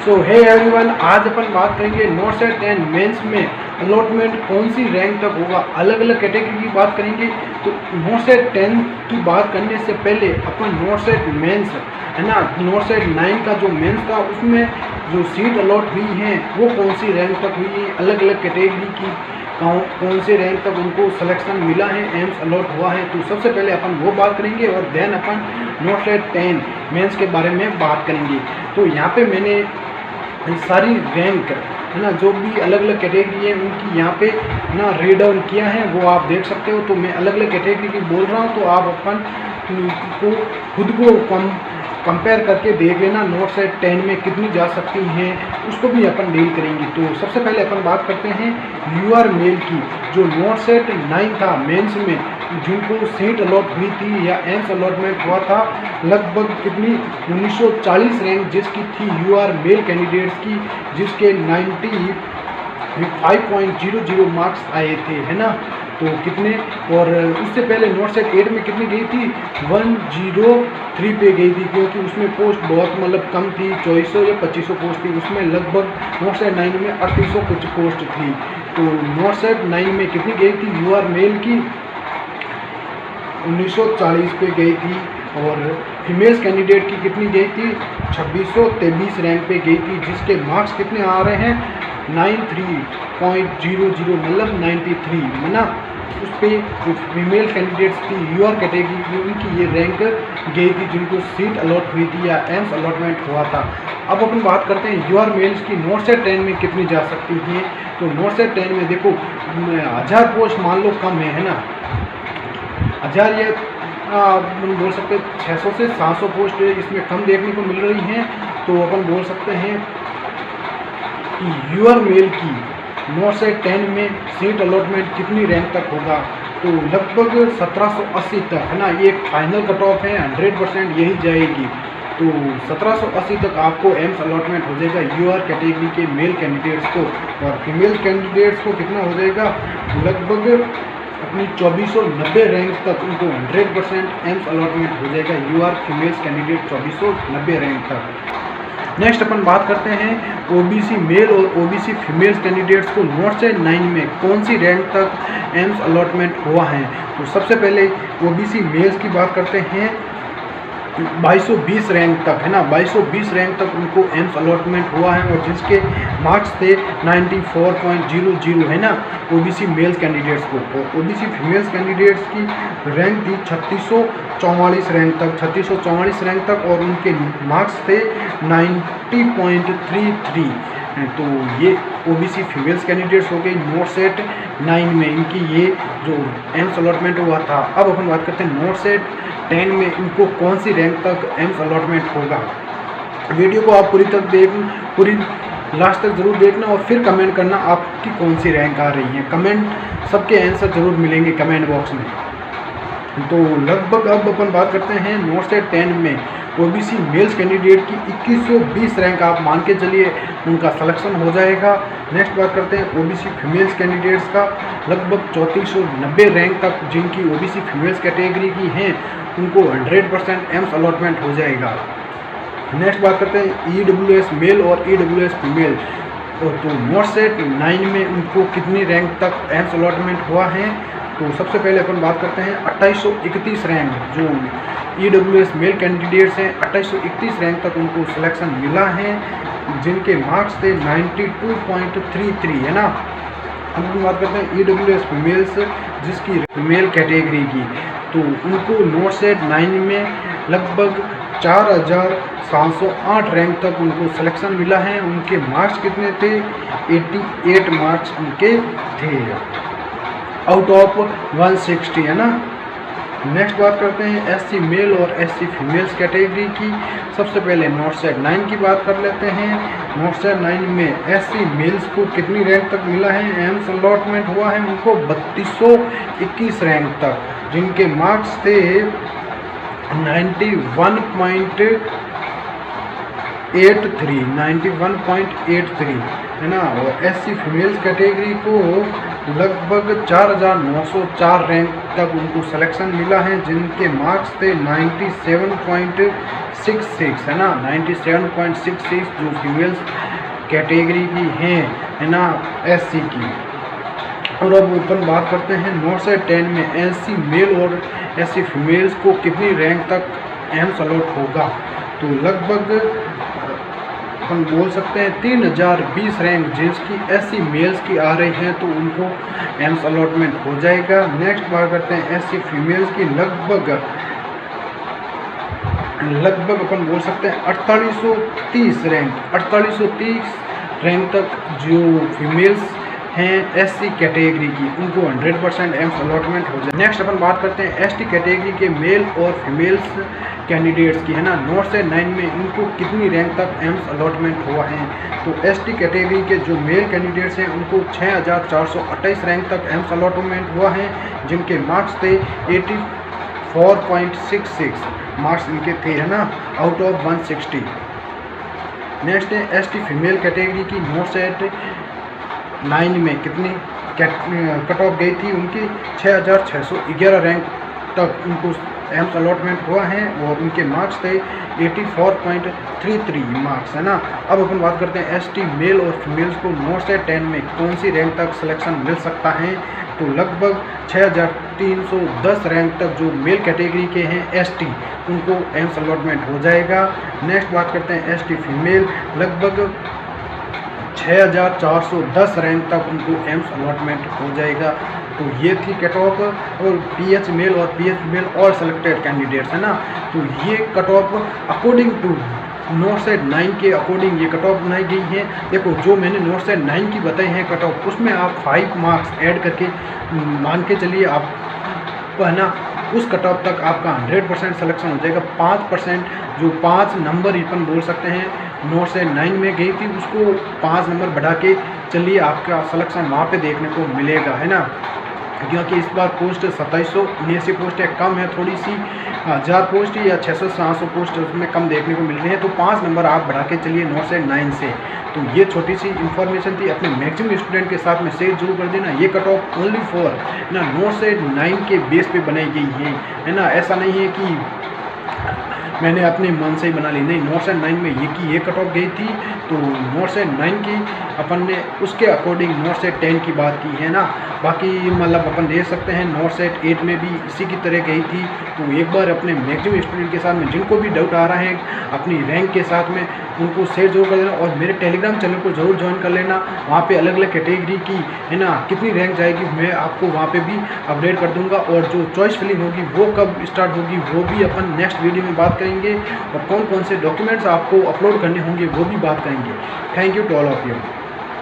सो hey everyone, आज अपन बात करेंगे नॉट सेट 10 मेंस में अलॉटमेंट कौन सी रैंक तक होगा। अलग अलग कैटेगरी की बात करेंगे। तो नॉट सेट 10 की बात करने से पहले अपन नॉट सेट मेंस है ना, नॉट सेट 9 का जो मेंस था उसमें जो सीट अलॉट हुई हैं वो कौन सी रैंक तक हुई है, अलग अलग कैटेगरी की कौन से रैंक तक उनको सिलेक्शन मिला है, एम्स अलॉट हुआ है। तो सबसे पहले अपन वो बात करेंगे और देन अपन नॉट सेट 10 मेंस के बारे में बात करेंगे। तो यहाँ पे मैंने सारी रैंक है ना, जो भी अलग अलग कैटेगरी है उनकी यहाँ पे ना रीड डाउन किया है, वो आप देख सकते हो। तो मैं अलग अलग कैटेगरी की बोल रहा हूँ, तो आप अपन को खुद को कंपेयर करके देख लेना नॉट सेट 10 में कितनी जा सकती हैं, उसको भी अपन डील करेंगे। तो सबसे पहले अपन बात करते हैं यूआर मेल की। जो नॉट सेट 9 था मेंस में जिनको सीट अलॉट हुई थी या एम्स अलॉटमेंट हुआ था, लगभग कितनी 1940 रैंक जिसकी थी यूआर मेल कैंडिडेट्स की, जिसके 95.00 मार्क्स आए थे, है ना। तो कितने, और उससे पहले नॉट सेट 8 में कितनी गई थी, 103 पे गई थी, क्योंकि उसमें पोस्ट बहुत मतलब कम थी, 2400 या 2500 पोस्ट थी। उसमें लगभग नॉट सेट 9 में 3800 कुछ पोस्ट थी। तो नॉट सेट 9 में कितनी गई थी यूआर मेल की, 1940 पे गई थी। और फीमेल्स कैंडिडेट की कितनी गई थी, 2623 रैंक पे गई थी, जिसके मार्क्स कितने आ रहे हैं 93.00 मतलब 93, है ना। उस पर जो फीमेल कैंडिडेट्स थी यूआर कैटेगरी की, उनकी ये रैंक गई थी जिनको सीट अलॉट हुई थी या एम्स अलॉटमेंट हुआ था। अब अपन बात करते हैं यूआर मेल्स की नॉट सेट 10 में कितनी जा सकती हैं। तो नॉट सेट 10 में देखो 1000 पोस्ट मान लो कम है ना, 1000 या बोल सकते हैं 600 से 700 पोस्ट इसमें कम देखने को मिल रही हैं। तो अपन बोल सकते हैं कि यूआर मेल की नॉट सेट 10 में सीट अलॉटमेंट कितनी रैंक तक होगा, तो लगभग 1780 तक, है ना। ये एक फाइनल कट ऑफ है, 100% यही जाएगी। तो 1780 तक आपको एम्स अलॉटमेंट हो जाएगा यूआर कैटेगरी के मेल कैंडिडेट्स को, और फीमेल कैंडिडेट्स को कितना हो जाएगा, लगभग अपनी 2490 रैंक तक उनको 100% एम्स अलॉटमेंट हो जाएगा यूआर फीमेल्स कैंडिडेट 2490 रैंक तक। नेक्स्ट अपन बात करते हैं ओबीसी मेल और ओबीसी फीमेल्स कैंडिडेट्स को नॉट सेट 9 में कौन सी रैंक तक एम्स अलॉटमेंट हुआ है। तो सबसे पहले ओबीसी मेल्स की बात करते हैं, 2220 रैंक तक, है ना, 2220 रैंक तक उनको एम्स अलॉटमेंट हुआ है, और जिसके मार्क्स थे 94.00, है ना, ओबीसी मेल्स कैंडिडेट्स को। और ओबीसी फीमेल्स कैंडिडेट्स की रैंक थी 3644 रैंक तक, 3644 रैंक तक, और उनके मार्क्स थे 90.33। तो ये ओबीसी फीमेल्स कैंडिडेट्स हो गई नॉट सेट 9 में, इनकी ये जो एम्स अलॉटमेंट हुआ था। अब अपन बात करते हैं नॉट सेट 10 में इनको कौन सी रैंक तक एम्स अलॉटमेंट होगा। वीडियो को आप पूरी लास्ट तक ज़रूर देखना और फिर कमेंट करना आपकी कौन सी रैंक आ रही है। कमेंट सबके आंसर ज़रूर मिलेंगे कमेंट बॉक्स में। तो लगभग अब अपन बात करते हैं नॉट सेट 10 में ओबीसी मेल्स कैंडिडेट की 2120 रैंक आप मान के चलिए उनका सिलेक्शन हो जाएगा। नेक्स्ट बात करते हैं ओबीसी फीमेल्स कैंडिडेट्स का, लगभग 3490 रैंक तक जिनकी ओबीसी फीमेल्स कैटेगरी की हैं उनको 100% एम्स अलॉटमेंट हो जाएगा। नेक्स्ट बात करते हैं ईडब्ल्यूएस मेल और ईडब्ल्यूएस फीमेल। तो नॉट सेट 9 में उनको कितनी रैंक तक एम्स अलॉटमेंट हुआ है। तो सबसे पहले अपन बात करते हैं 2831 रैंक जो ईडब्ल्यूएस मेल कैंडिडेट्स हैं, 2831 रैंक तक उनको सिलेक्शन मिला है, जिनके मार्क्स थे 92.33, है ना। हम बात करते हैं ईडब्ल्यूएस फीमेल्स जिसकी फीमेल कैटेगरी की, तो उनको नॉट सेट 9 में लगभग 4708 रैंक तक उनको सिलेक्शन मिला है। उनके मार्क्स कितने थे, 88 मार्क्स उनके थे आउट ऑफ 160, है ना। नेक्स्ट बात करते हैं एससी मेल और एससी फीमेल्स कैटेगरी की। सबसे पहले नॉट सेट 9 की बात कर लेते हैं। नॉट सेट 9 में एससी मेल्स को कितनी रैंक तक मिला है, एम्स अलॉटमेंट हुआ है उनको 3221 रैंक तक, जिनके मार्क्स थे 91.8 91.83 है ना। और SC फीमेल्स कैटेगरी को लगभग 4,904 रैंक तक उनको सिलेक्शन मिला है, जिनके मार्क्स थे 97.66 है ना। 97.66 जो फीमेल्स कैटेगरी की हैं है ना, SC की। और अब अपन बात करते हैं नॉर्थ से 10 में SC मेल और SC फीमेल्स को कितनी रैंक तक एम्स अलॉट होगा। तो लगभग अपन बोल सकते हैं 3020 रैंक जिसकी SC मेल्स की आ रही हैं, तो उनको एम्स अलॉटमेंट हो जाएगा। नेक्स्ट बात करते हैं SC फीमेल्स की लगभग अपन बोल सकते हैं 4830 रैंक तक जो फीमेल्स हैं SC कैटेगरी की, उनको 100% एम्स अलॉटमेंट हो जाए। नेक्स्ट अपन बात करते हैं ST कैटेगरी के मेल और फीमेल्स कैंडिडेट्स की है ना। नॉर्थ से 9 में इनको कितनी रैंक तक एम्स अलॉटमेंट हुआ है। तो ST कैटेगरी के जो मेल कैंडिडेट्स हैं उनको 6428 रैंक तक एम्स अलॉटमेंट हुआ है, जिनके मार्क्स थे 84.66 मार्क्स इनके थे है ना, आउट ऑफ 160। नेक्स्ट है ST फीमेल कैटेगरी की नॉर्थ से 9 में कितनी कट ऑफ गई थी, उनकी 6611 रैंक तक उनको एम्स अलॉटमेंट हुआ है और उनके मार्क्स थे 84.33 मार्क्स है ना। अब अपन बात करते हैं ST मेल और फीमेल्स को नॉर्थ से 10 में कौन सी रैंक तक सिलेक्शन मिल सकता है। तो लगभग 6310 रैंक तक जो मेल कैटेगरी के हैं ST, उनको एम्स अलॉटमेंट हो जाएगा। नेक्स्ट बात करते हैं ST फीमेल, लगभग 6410 रैंक तक उनको एम्स अलॉटमेंट हो जाएगा। तो ये थी कट ऑफ और PH मेल और PH फीमेल और सेलेक्टेड कैंडिडेट्स है ना। तो ये cut off according to north से 9 के अकॉर्डिंग ये कट ऑफ बनाई गई है। देखो जो मैंने नॉर्थ से 9 की बताई है कट ऑफ, उसमें आप 5 मार्क्स ऐड करके मान के चलिए आप है ना, उस कट ऑफ तक आपका 100% सिलेक्शन हो जाएगा। 5% जो 5 नंबर अपन बोल सकते हैं नॉर्थ से 9 में गई थी, उसको 5 नंबर बढ़ा के चलिए आपका सिलेक्शन वहाँ पे देखने को मिलेगा है ना। क्योंकि इस बार पोस्ट 2779 पोस्ट है, कम है थोड़ी सी, 1000 पोस्ट या 600-700 पोस्ट उसमें कम देखने को मिल रही है। तो 5 नंबर आप बढ़ा के चलिए नॉर्थ से 9 से। तो ये छोटी सी इन्फॉर्मेशन थी, अपने मैक्सिमम स्टूडेंट के साथ में शेयर जरूर कर देना। ये कट ऑफ ओनली फॉर ना नॉर्थ से 9 के बेस पे बनाई गई है ना। ऐसा नहीं है कि मैंने अपने मन से ही बना ली, नहीं। नॉर्थ से 9 में ये कट ऑफ गई थी, तो नॉर्थ से 9 की अपन ने उसके अकॉर्डिंग नॉर्थ से 10 की बात की है ना। बाकी मतलब अपन देख सकते हैं नॉर्थ से 8 में भी इसी की तरह गई थी। तो एक बार अपने मैक्सिमम स्टूडेंट के साथ में जिनको भी डाउट आ रहा है अपनी रैंक के साथ में, उनको शेयर जरूर कर देना और मेरे टेलीग्राम चैनल को जरूर ज्वाइन कर लेना। वहाँ पे अलग अलग कैटेगरी की है ना कितनी रैंक जाएगी मैं आपको वहाँ पे भी अपडेट कर दूँगा। और जो चॉइस फिलिंग होगी वो कब स्टार्ट होगी वो भी अपन नेक्स्ट वीडियो में बात करेंगे, और कौन कौन से डॉक्यूमेंट्स आपको अपलोड करने होंगे वो भी बात करेंगे। Thank you to all of you.